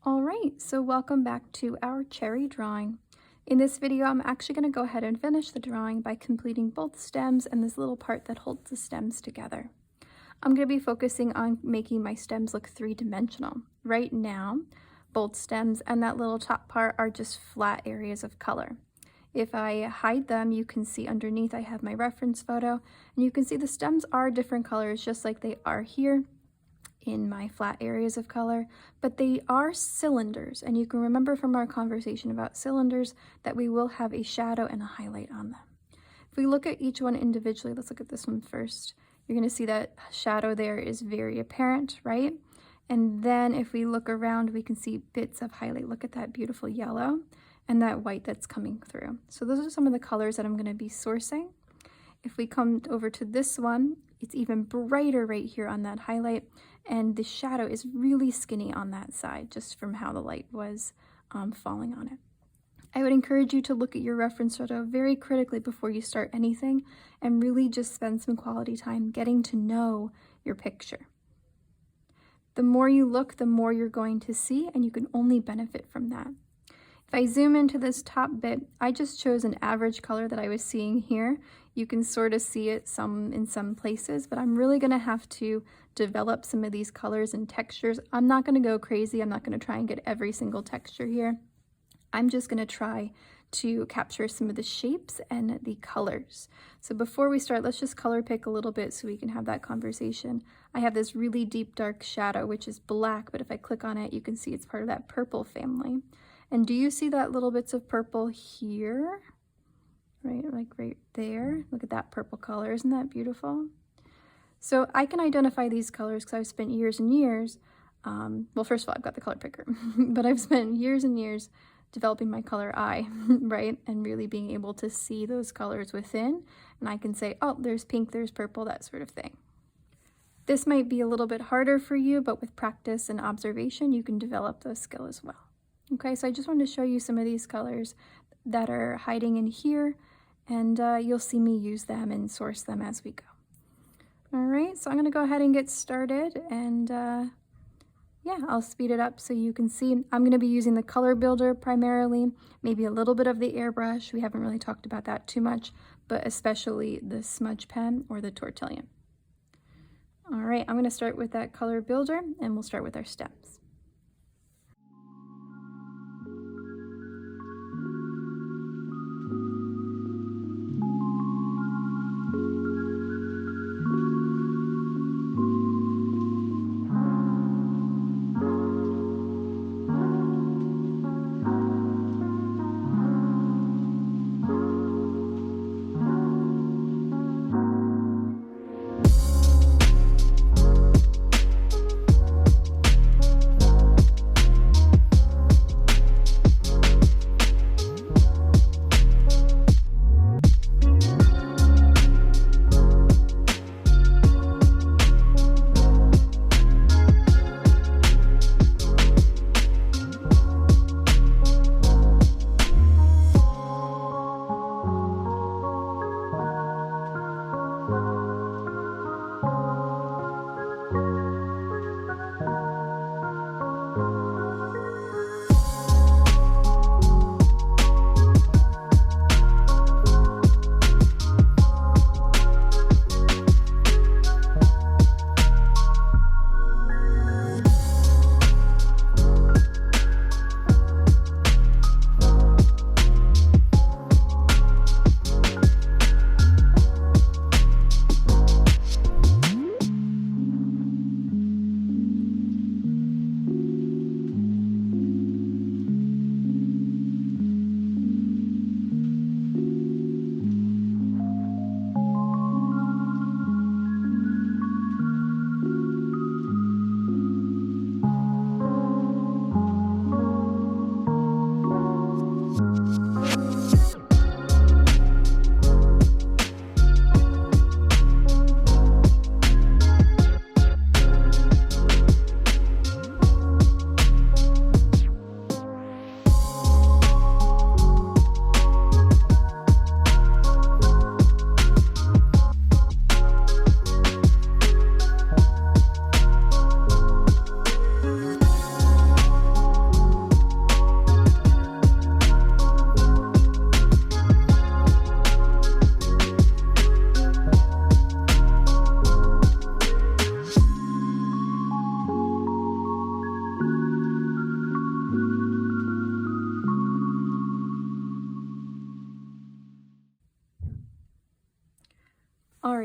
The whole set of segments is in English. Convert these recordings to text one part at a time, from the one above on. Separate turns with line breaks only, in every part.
All right, so welcome back to our cherry drawing. In this video, I'm actually going to go ahead and finish the drawing by completing both stems and this little part that holds the stems together. I'm going to be focusing on making my stems look three-dimensional. Right now, both stems and that little top part are just flat areas of color. If I hide them, you can see underneath I have my reference photo, and you can see the stems are different colors just like they are here in my flat areas of color, but they are cylinders, and you can remember from our conversation about cylinders that we will have a shadow and a highlight on them. If we look at each one individually, let's look at this one first. You're going to see that shadow there is very apparent, right? And then if we look around, we can see bits of highlight. Look at that beautiful yellow and that white that's coming through. So those are some of the colors that I'm going to be sourcing. If we come over to this one, it's even brighter right here on that highlight, and the shadow is really skinny on that side just from how the light was falling on it. I would encourage you to look at your reference photo very critically before you start anything and really just spend some quality time getting to know your picture. The more you look, the more you're going to see, and you can only benefit from that. If I zoom into this top bit, I just chose an average color that I was seeing here. You can sort of see it in some places, but I'm really going to have to develop some of these colors and textures. I'm not going to go crazy. I'm not going to try and get every single texture here. I'm just going to try to capture some of the shapes and the colors. So before we start, let's just color pick a little bit so we can have that conversation. I have this really deep dark shadow, which is black, but if I click on it, you can see it's part of that purple family. And do you see that little bits of purple here? Right, like right there. Look at that purple color. Isn't that beautiful? So I can identify these colors because I've spent years and years, well, first of all, I've got the color picker, but I've spent years and years developing my color eye, right? And really being able to see those colors within. And I can say, oh, there's pink, there's purple, that sort of thing. This might be a little bit harder for you, but with practice and observation, you can develop those skills as well. Okay, so I just wanted to show you some of these colors that are hiding in here, and you'll see me use them and source them as we go. All right, so I'm going to go ahead and get started, and yeah, I'll speed it up so you can see. I'm going to be using the color builder primarily, maybe a little bit of the airbrush. We haven't really talked about that too much, but especially the smudge pen or the tortillon. All right, I'm going to start with that color builder, and we'll start with our stems.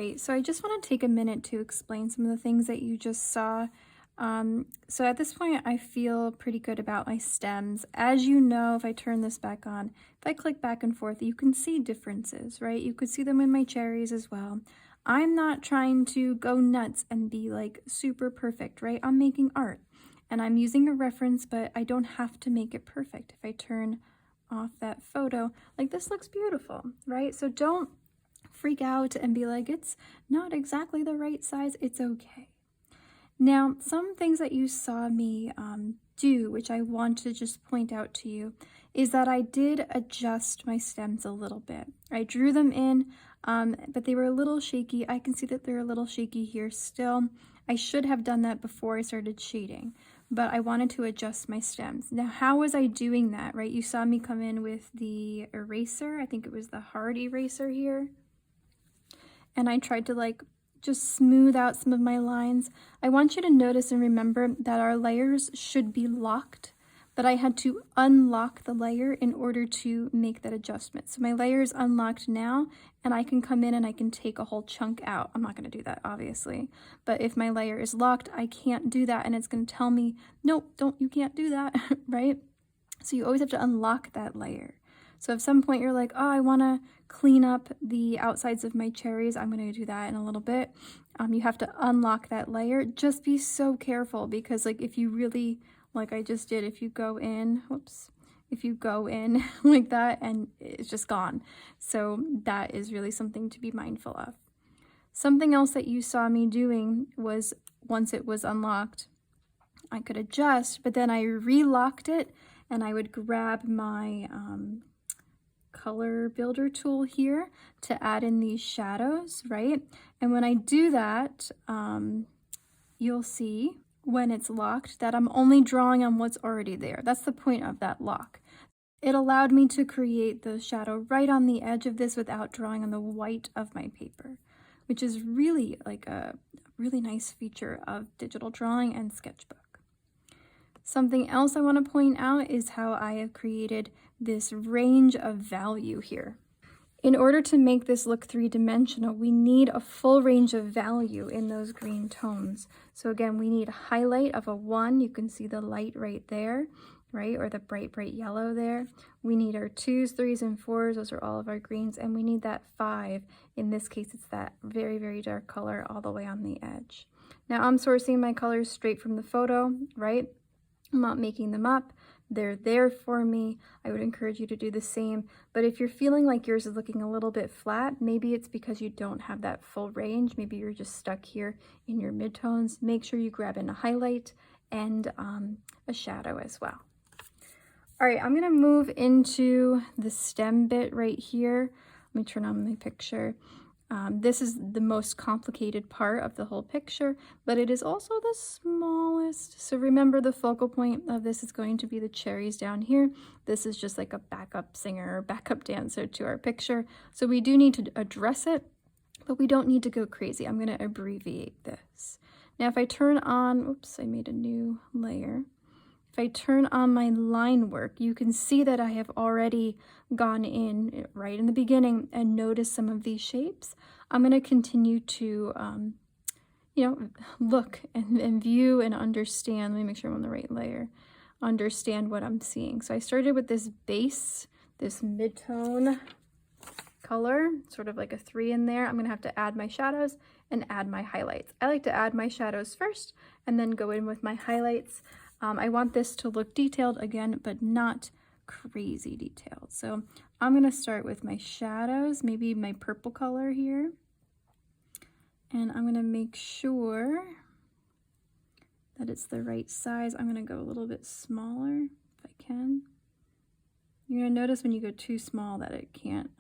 right, so I just want to take a minute to explain some of the things that you just saw. So at this point, I feel pretty good about my stems. As you know, if I turn this back on, if I click back and forth, you can see differences, right? You could see them in my cherries as well. I'm not trying to go nuts and be like super perfect, right? I'm making art and I'm using a reference, but I don't have to make it perfect. If I turn off that photo, like this looks beautiful, right? So don't freak out and be like, it's not exactly the right size. It's okay. Now, some things that you saw me do, which I want to just point out to you, is that I did adjust my stems a little bit. I drew them in, but they were a little shaky. I can see that they're a little shaky here still. I should have done that before I started shading, but I wanted to adjust my stems. Now, how was I doing that, right? You saw me come in with the eraser. I think it was the hard eraser here. And I tried to like just smooth out some of my lines. I want you to notice and remember that our layers should be locked, but I had to unlock the layer in order to make that adjustment. So my layer is unlocked now, and I can come in and I can take a whole chunk out. I'm not going to do that, obviously, but if my layer is locked, I can't do that, and it's going to tell me, nope, you can't do that, right? So you always have to unlock that layer. So if some point you're like, oh, I want to clean up the outsides of my cherries, I'm going to do that in a little bit. You have to unlock that layer. Just be so careful, because like if you really, like I just did, if you go in, if you go in like that and it's just gone. So that is really something to be mindful of. Something else that you saw me doing was, once it was unlocked, I could adjust, but then I relocked it and I would grab my color builder tool here to add in these shadows, right? And when I do that, you'll see when it's locked that I'm only drawing on what's already there. That's the point of that lock. It allowed me to create the shadow right on the edge of this without drawing on the white of my paper, which is really like a really nice feature of digital drawing and sketchbook. Something else I want to point out is how I have created this range of value here. In order to make this look three-dimensional, we need a full range of value in those green tones. So again, we need a highlight of a 1. You can see the light right there, right? Or the bright, bright yellow there. We need our 2s, 3s, and 4s. Those are all of our greens. And we need that 5. In this case, it's that very, very dark color all the way on the edge. Now I'm sourcing my colors straight from the photo, right? I'm not making them up. They're there for me. I would encourage you to do the same. But if you're feeling like yours is looking a little bit flat, maybe it's because you don't have that full range. Maybe you're just stuck here in your midtones. Make sure you grab in a highlight and a shadow as well. All right, I'm gonna move into the stem bit right here. Let me turn on my picture. This is the most complicated part of the whole picture, but it is also the smallest. So remember, the focal point of this is going to be the cherries down here. This is just like a backup singer or backup dancer to our picture. So we do need to address it, but we don't need to go crazy. I'm going to abbreviate this. Now, if I turn on, oops, I made a new layer. If I turn on my line work, you can see that I have already gone in right in the beginning and noticed some of these shapes. I'm going to continue to, look and view and understand. Let me make sure I'm on the right layer. Understand what I'm seeing. So I started with this base, this mid-tone color, sort of like a 3 in there. I'm going to have to add my shadows and add my highlights. I like to add my shadows first and then go in with my highlights. I want this to look detailed again, but not crazy detailed. So I'm going to start with my shadows, maybe my purple color here. And I'm going to make sure that it's the right size. I'm going to go a little bit smaller if I can. You're going to notice when you go too small that it can't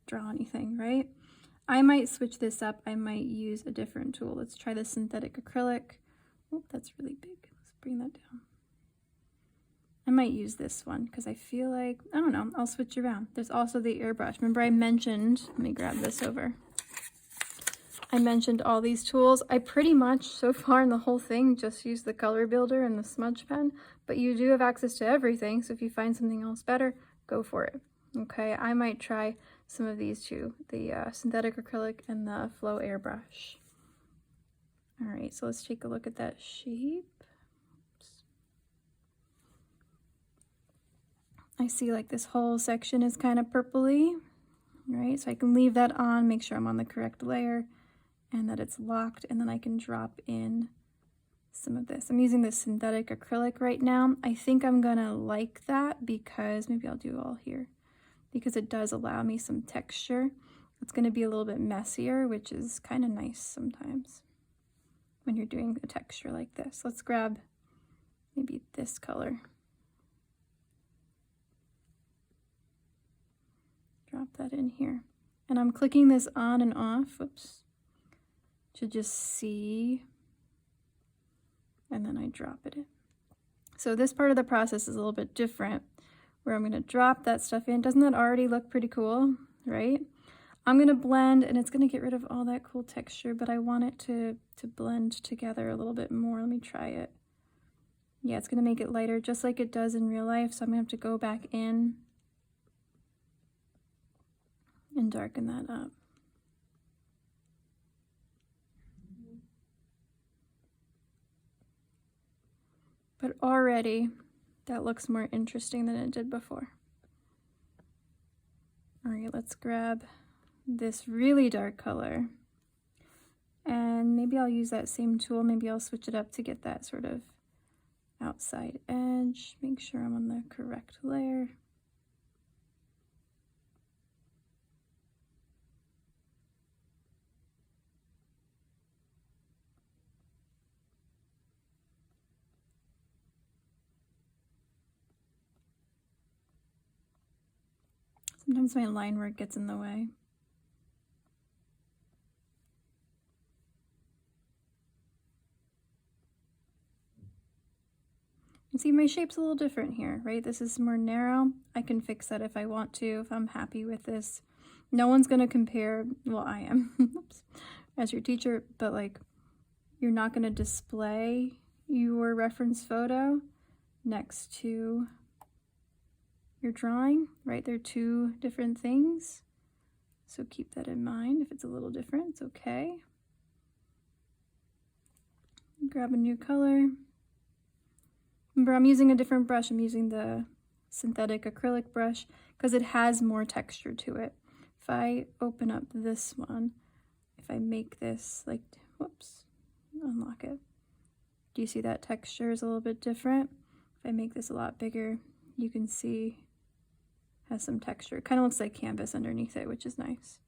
draw anything, right? I might switch this up. I might use a different tool. Let's try the synthetic acrylic. Oh, that's really big. Bring that down. I might use this one because I feel like, I don't know, I'll switch around. There's also the airbrush. Remember I mentioned, let me grab this over. I mentioned all these tools. I pretty much, so far in the whole thing, just use the color builder and the smudge pen, but you do have access to everything, so if you find something else better, go for it. Okay, I might try some of these two, the synthetic acrylic and the Flow airbrush. All right, so let's take a look at that shape. Oops. I see like this whole section is kind of purpley, right? So I can leave that on, make sure I'm on the correct layer and that it's locked, and then I can drop in some of this. I'm using this synthetic acrylic right now. I think I'm gonna like that because maybe I'll do all here because it does allow me some texture. It's gonna be a little bit messier, which is kind of nice sometimes when you're doing a texture like this. Let's grab maybe this color. Drop that in here. And I'm clicking this on and off, whoops, to just see, and then I drop it in. So this part of the process is a little bit different, where I'm gonna drop that stuff in. Doesn't that already look pretty cool, right? I'm gonna blend, and it's gonna get rid of all that cool texture, but I want it to blend together a little bit more. Let me try it. Yeah, it's gonna make it lighter, just like it does in real life, so I'm gonna have to go back in and darken that up. But already, that looks more interesting than it did before. All right, let's grab this really dark color. And maybe I'll use that same tool. Maybe I'll switch it up to get that sort of outside edge. Make sure I'm on the correct layer. Sometimes my line work gets in the way. And see, my shape's a little different here, right? This is more narrow. I can fix that if I want to, if I'm happy with this. No one's gonna compare, well, I am, oops, as your teacher, but like, you're not gonna display your reference photo next to your drawing, right? They're two different things. So keep that in mind. If it's a little different, it's okay. Grab a new color. Remember, I'm using a different brush. I'm using the synthetic acrylic brush because it has more texture to it. If I open up this one, if I make this like, whoops, unlock it. Do you see that texture is a little bit different? If I make this a lot bigger, you can see has some texture. It kind of looks like canvas underneath it, which is nice.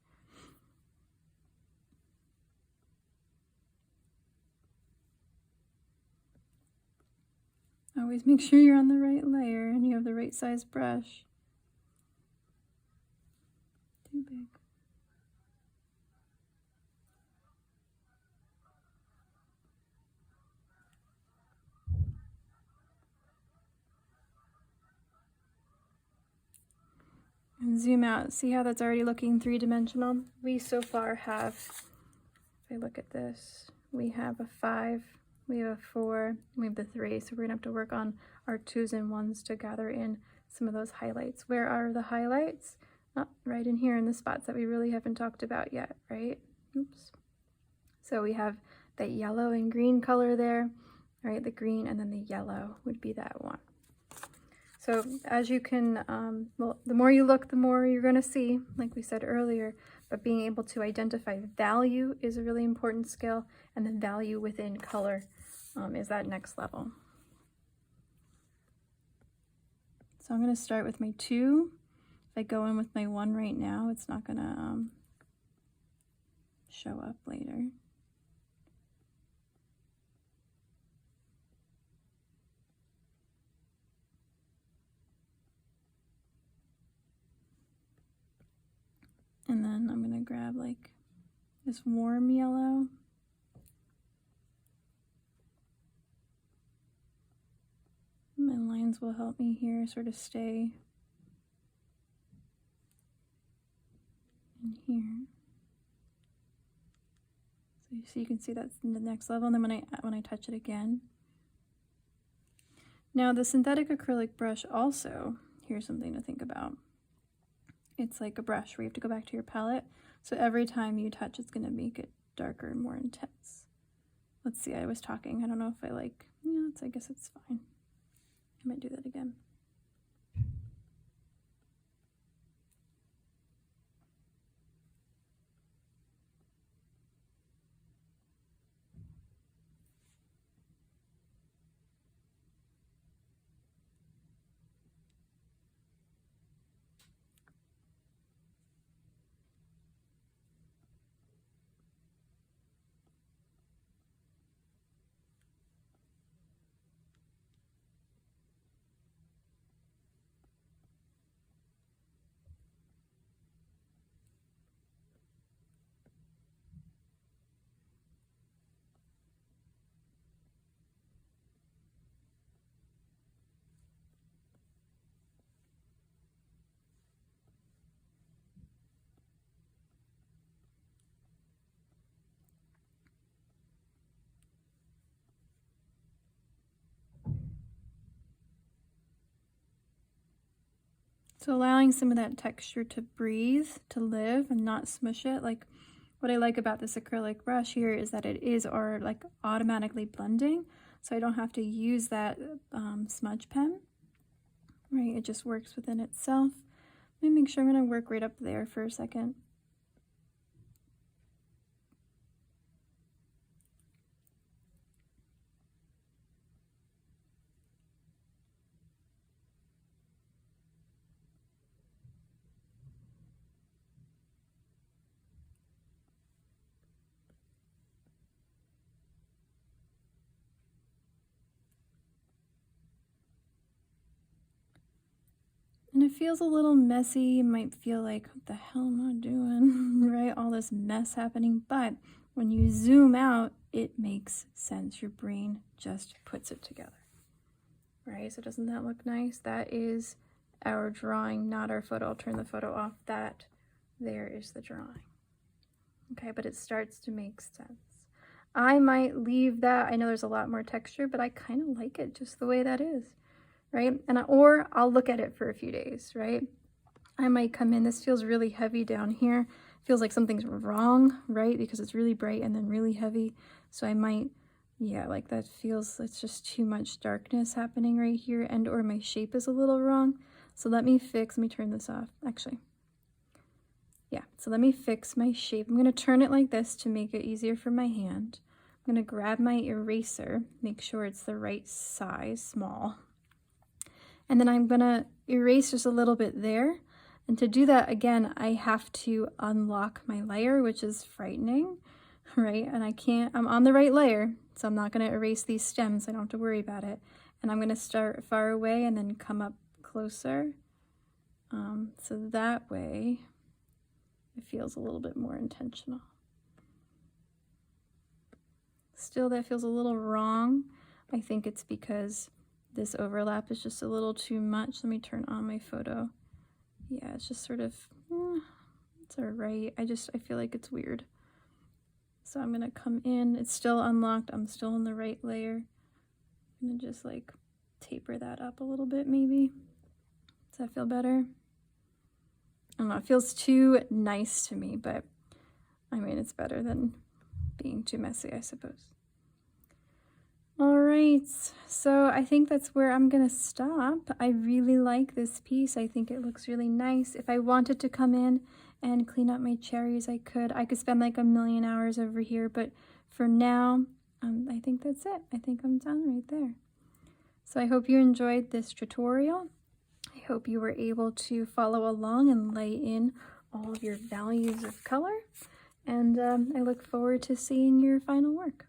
Always make sure you're on the right layer and you have the right size brush. Too big. And zoom out. See how that's already looking three-dimensional? We so far have, if I look at this, we have a 5, we have a 4, we have the 3. So we're gonna have to work on our 2s and 1s to gather in some of those highlights. Where are the highlights? Oh, right in here in the spots that we really haven't talked about yet, right? Oops. So we have that yellow and green color there, right? The green and then the yellow would be that one. So as you can, well, the more you look, the more you're going to see, like we said earlier, but being able to identify value is a really important skill, and then value within color is that next level. So I'm going to start with my 2. If I go in with my 1 right now, it's not going to show up later. And then I'm going to grab like this warm yellow. My lines will help me here sort of stay in here. So you can see that's in the next level, and then when I touch it again. Now the synthetic acrylic brush also, here's something to think about. it's like a brush where you have to go back to your palette. So every time you touch, it's going to make it darker and more intense. Let's see, I was talking. I don't know if I like, yeah, I guess it's fine. I might do that again. So allowing some of that texture to breathe, to live, and not smush it. Like, what I like about this acrylic brush here is that it is like automatically blending, so I don't have to use that smudge pen, right? It just works within itself. Let me make sure I'm going to work right up there for a second. And it feels a little messy. You might feel like, what the hell am I doing? Right? All this mess happening. But when you zoom out, it makes sense. Your brain just puts it together. Right? So doesn't that look nice? That is our drawing, not our photo. I'll turn the photo off. That there is the drawing. Okay, but it starts to make sense. I might leave that. I know there's a lot more texture, but I kind of like it just the way that is. Right? Or I'll look at it for a few days, right? I might come in, this feels really heavy down here. Feels like something's wrong, right? Because it's really bright and then really heavy. So I might, yeah, like that feels, it's just too much darkness happening right here, and or my shape is a little wrong. So let me turn this off, actually. Yeah, so let me fix my shape. I'm gonna turn it like this to make it easier for my hand. I'm gonna grab my eraser, make sure it's the right size, small. And then I'm gonna erase just a little bit there. And to do that, again, I have to unlock my layer, which is frightening, right? And I'm on the right layer, so I'm not gonna erase these stems. I don't have to worry about it. And I'm gonna start far away and then come up closer. So that way, it feels a little bit more intentional. Still, that feels a little wrong. I think it's because this overlap is just a little too much. Let me turn on my photo. Yeah, it's just sort of, it's all right. I feel like it's weird. So I'm gonna come in, it's still unlocked. I'm still in the right layer. I'm gonna just like taper that up a little bit maybe. Does that feel better? I don't know, it feels too nice to me, but I mean, it's better than being too messy, I suppose. All right, so I think that's where I'm gonna stop. I really like this piece. I think it looks really nice. If I wanted to come in and clean up my cherries, I could. I could spend like a million hours over here, but for now, I think that's it. I think I'm done right there. So I hope you enjoyed this tutorial. I hope you were able to follow along and lay in all of your values of color. And I look forward to seeing your final work.